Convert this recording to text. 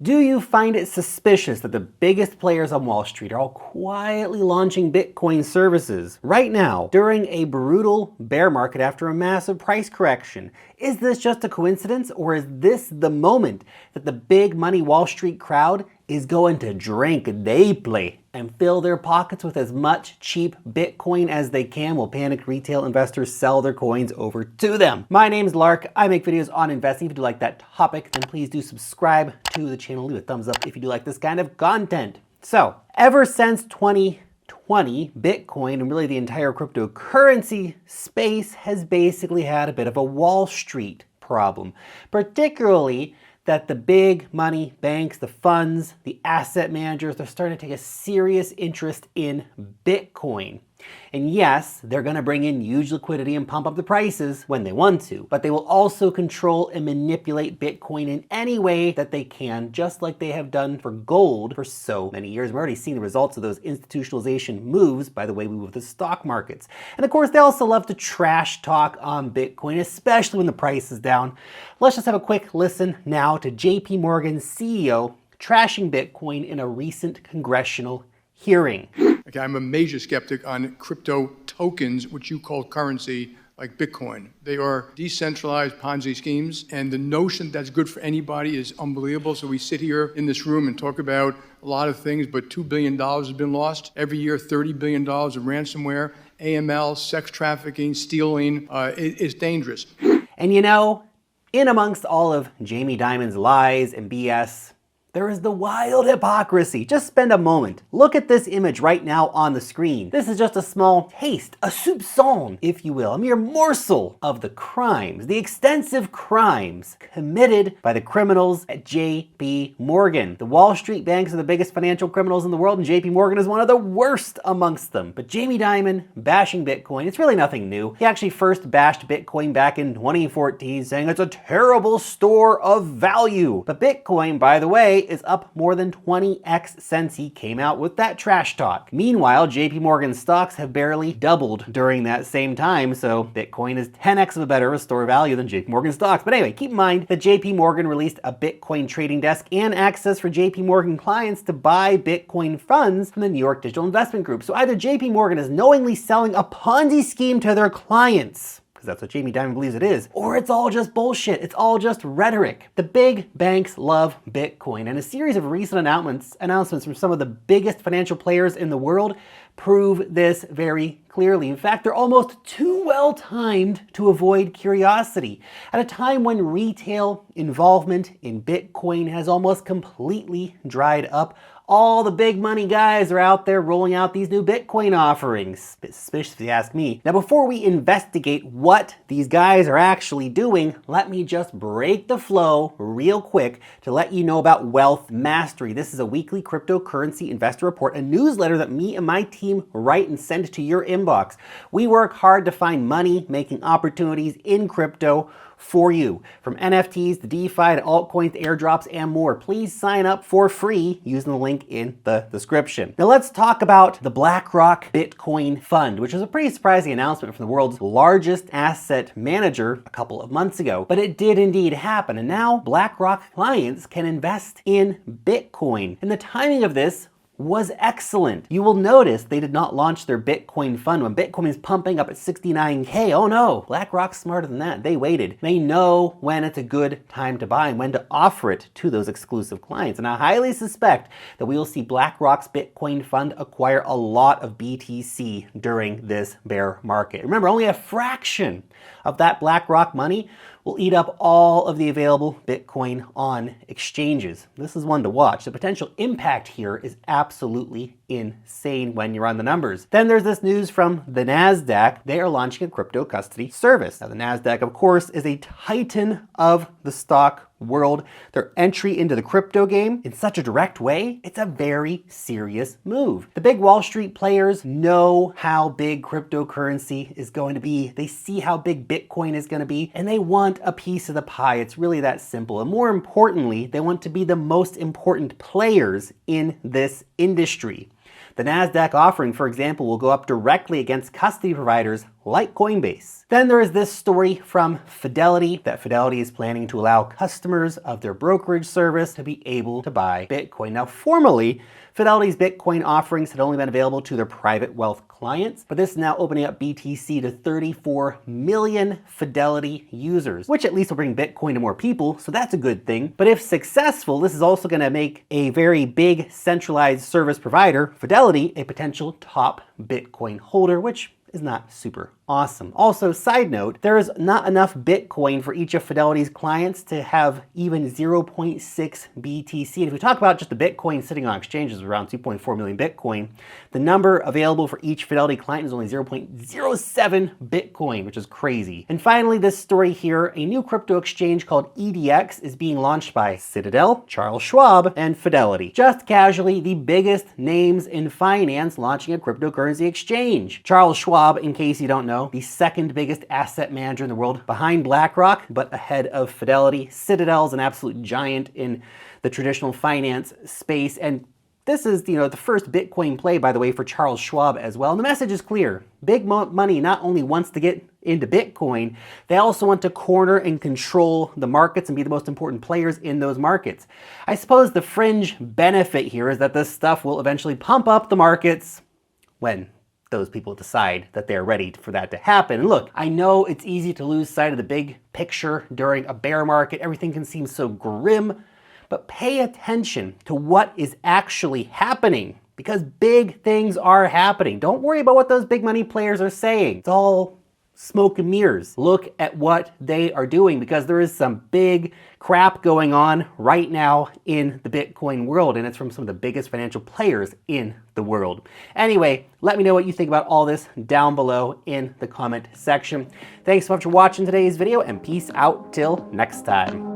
Do you find it suspicious that the biggest players on Wall Street are all quietly launching Bitcoin services right now during a brutal bear market after a massive price correction? Is this just a coincidence, or is this the moment that the big money Wall Street crowd is going to drink deeply and fill their pockets with as much cheap Bitcoin as they can while panicked retail investors sell their coins over to them? My name's Lark. I make videos on investing. If you do like that topic, then please do subscribe to the channel. Leave a thumbs up if you do like this kind of content. So, ever since 2020, Bitcoin and really the entire cryptocurrency space has basically had a bit of a Wall Street problem, particularly that the big money banks, the funds, the asset managers, they're starting to take a serious interest in Bitcoin. And yes, they're going to bring in huge liquidity and pump up the prices when they want to, but they will also control and manipulate Bitcoin in any way that they can, just like they have done for gold for so many years. We're already seeing the results of those institutionalization moves by the way we move the stock markets. And of course, they also love to trash talk on Bitcoin, especially when the price is down. Let's just have a quick listen now to JP Morgan's CEO trashing Bitcoin in a recent congressional hearing. Okay, I'm a major skeptic on crypto tokens, which you call currency, like Bitcoin. They are decentralized Ponzi schemes, and the notion that's good for anybody is unbelievable. So we sit here in this room and talk about a lot of things, but $2 billion has been lost. Every year, $30 billion of ransomware, AML, sex trafficking, stealing, is dangerous. And you know, in amongst all of Jamie Dimon's lies and BS, there is the wild hypocrisy. Just spend a moment. Look at this image right now on the screen. This is just a small taste, a soupçon, if you will, a mere morsel of the crimes, the extensive crimes committed by the criminals at JP Morgan. The Wall Street banks are the biggest financial criminals in the world, and JP Morgan is one of the worst amongst them. But Jamie Dimon bashing Bitcoin, it's really nothing new. He actually first bashed Bitcoin back in 2014, saying it's a terrible store of value. But Bitcoin, by the way, is up more than 20x since he came out with that trash talk. Meanwhile, JP Morgan stocks have barely doubled during that same time, so Bitcoin is 10x of a better store of value than JP Morgan stocks. But anyway, keep in mind that JP Morgan released a Bitcoin trading desk and access for JP Morgan clients to buy Bitcoin funds from the New York Digital Investment Group. So either JP Morgan is knowingly selling a Ponzi scheme to their clients, that's what Jamie Dimon believes it is, or it's all just bullshit. It's all just rhetoric. The big banks love Bitcoin, and a series of recent announcements from some of the biggest financial players in the world prove this very clearly. In fact, they're almost too well timed to avoid curiosity. At a time when retail involvement in Bitcoin has almost completely dried up, all the big money guys are out there rolling out these new Bitcoin offerings. Bit suspicious if you ask me. Now, before we investigate what these guys are actually doing, let me just break the flow real quick to let you know about Wealth Mastery. This is a weekly cryptocurrency investor report, a newsletter that me and my team write and send to your inbox. We work hard to find money-making opportunities in crypto for you. From NFTs to DeFi to altcoins to airdrops and more. Please sign up for free using the link in the description. Now let's talk about the BlackRock Bitcoin Fund, which was a pretty surprising announcement from the world's largest asset manager a couple of months ago. But it did indeed happen, and now BlackRock clients can invest in Bitcoin. And the timing of this was excellent. You will notice they did not launch their Bitcoin fund when Bitcoin is pumping up at 69K. Oh no, BlackRock's smarter than that. They waited. They know when it's a good time to buy and when to offer it to those exclusive clients. And I highly suspect that we will see BlackRock's Bitcoin fund acquire a lot of BTC during this bear market. Remember, only a fraction of that BlackRock money will eat up all of the available Bitcoin on exchanges. This is one to watch. The potential impact here is absolutely insane when you run the numbers. Then there's this news from the NASDAQ. They are launching a crypto custody service. Now the NASDAQ, of course, is a titan of the stock world. Their entry into the crypto game in such a direct way, it's a very serious move. The big Wall Street players know how big cryptocurrency is going to be. They see how big Bitcoin is going to be, and they want a piece of the pie. It's really that simple. And more importantly, they want to be the most important players in this industry. The NASDAQ offering, for example, will go up directly against custody providers like Coinbase. Then there is this story from Fidelity that Fidelity is planning to allow customers of their brokerage service to be able to buy Bitcoin. Now, formerly, Fidelity's Bitcoin offerings had only been available to their private wealth clients, but this is now opening up BTC to 34 million Fidelity users, which at least will bring Bitcoin to more people, so that's a good thing. But if successful, this is also going to make a very big centralized service provider, Fidelity, a potential top Bitcoin holder, which is not super awesome. Also, side note, there is not enough Bitcoin for each of Fidelity's clients to have even 0.6 BTC. And if we talk about just the Bitcoin sitting on exchanges around 2.4 million Bitcoin, the number available for each Fidelity client is only 0.07 Bitcoin, which is crazy. And finally, this story here, a new crypto exchange called EDX is being launched by Citadel, Charles Schwab, and Fidelity. Just casually, the biggest names in finance launching a cryptocurrency exchange. Charles Schwab, in case you don't know, the second biggest asset manager in the world behind BlackRock, but ahead of Fidelity. Citadel's an absolute giant in the traditional finance space, and this is, the first Bitcoin play, by the way, for Charles Schwab as well. And the message is clear. Big money not only wants to get into Bitcoin, they also want to corner and control the markets and be the most important players in those markets. I suppose the fringe benefit here is that this stuff will eventually pump up the markets when those people decide that they're ready for that to happen. And look, I know it's easy to lose sight of the big picture during a bear market. Everything can seem so grim, but pay attention to what is actually happening, because big things are happening. Don't worry about what those big money players are saying. It's all smoke and mirrors. Look at what they are doing, because there is some big crap going on right now in the Bitcoin world, and it's from some of the biggest financial players in the world. Anyway, let me know what you think about all this down below in the comment section. Thanks so much for watching today's video, and peace out till next time.